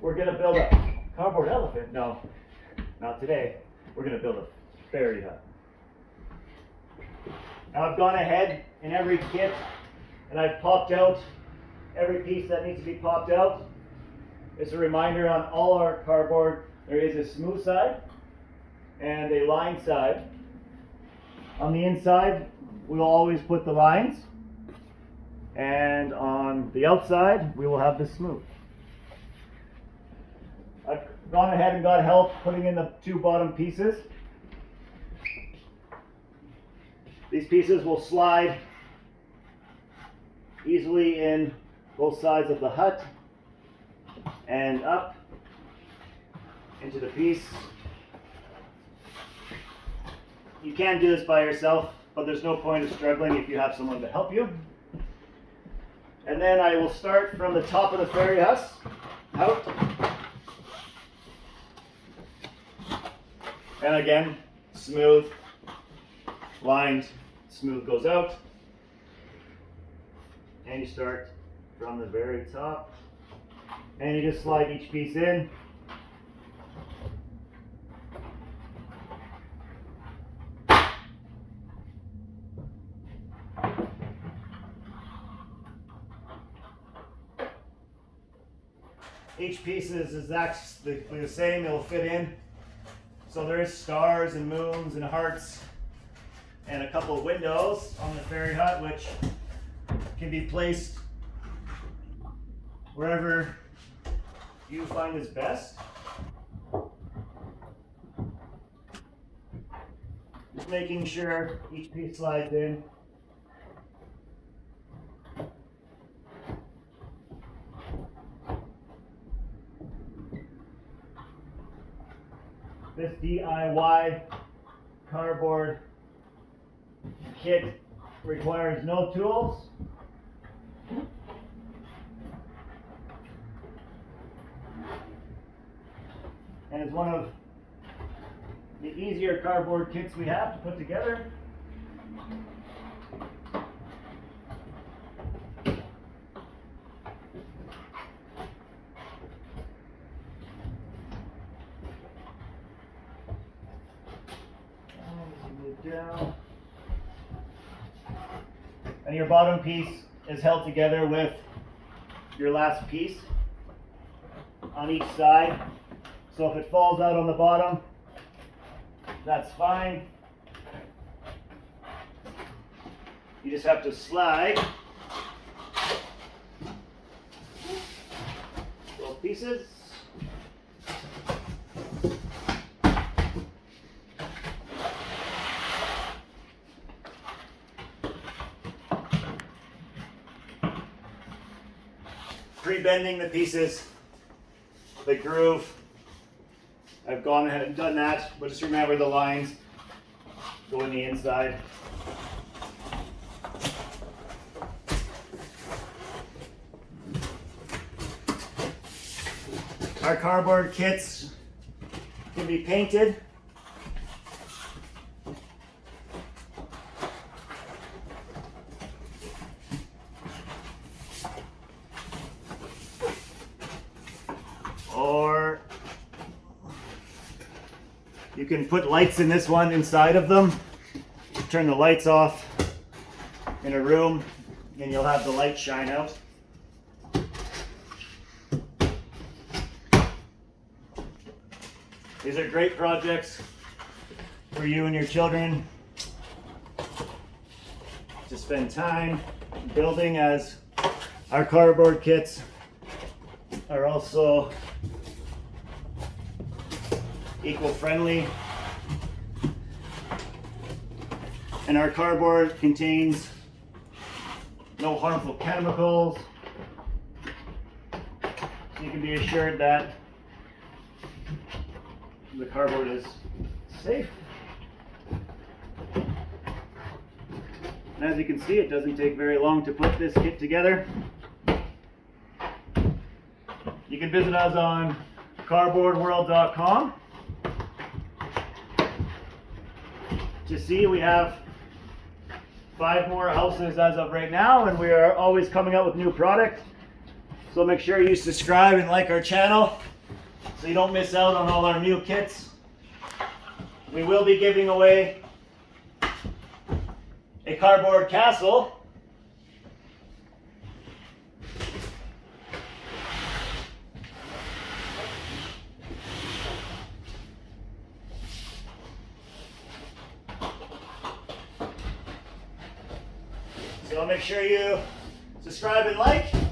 we're going to build a cardboard elephant. No, not today. We're going to build a fairy hut. Now I've gone ahead in every kit and I've popped out every piece that needs to be popped out. It's a reminder on all our cardboard there is a smooth side and a line side. On the inside we will always put the lines, and on the outside we will have the smooth. I've gone ahead and got help putting in the two bottom pieces. These pieces will slide easily in both sides of the hut and up into the piece. You can do this by yourself, but there's no point of struggling if you have someone to help you. And then I will start from the top of the fairy house out. And again, smooth, lined, smooth goes out. And you start from the very top. And you just slide each piece in. Each piece is exactly the same, it'll fit in. So there's stars and moons and hearts and a couple of windows on the fairy hut, which can be placed wherever you find is best. Just making sure each piece slides in. This DIY cardboard kit requires no tools. And it's one of the easier cardboard kits we have to put together. Down. And your bottom piece is held together with your last piece on each side. So if it falls out on the bottom, that's fine. You just have to slide both pieces. Pre-bending the pieces, the groove. I've gone ahead and done that, but just remember the lines go in the inside. Our cardboard kits can be painted. Or you can put lights in this one inside of them. Turn the lights off in a room and you'll have the light shine out. These are great projects for you and your children to spend time building, as our cardboard kits are also eco-friendly, and our cardboard contains no harmful chemicals, so you can be assured that the cardboard is safe. And as you can see, it doesn't take very long to put this kit together. You can visit us on cardboardworld.com to see. We have 5 more houses as of right now, and we are always coming out with new product. So make sure you subscribe and like our channel. so you don't miss out on all our new kits. We will be giving away a cardboard castle. So make sure you subscribe and like.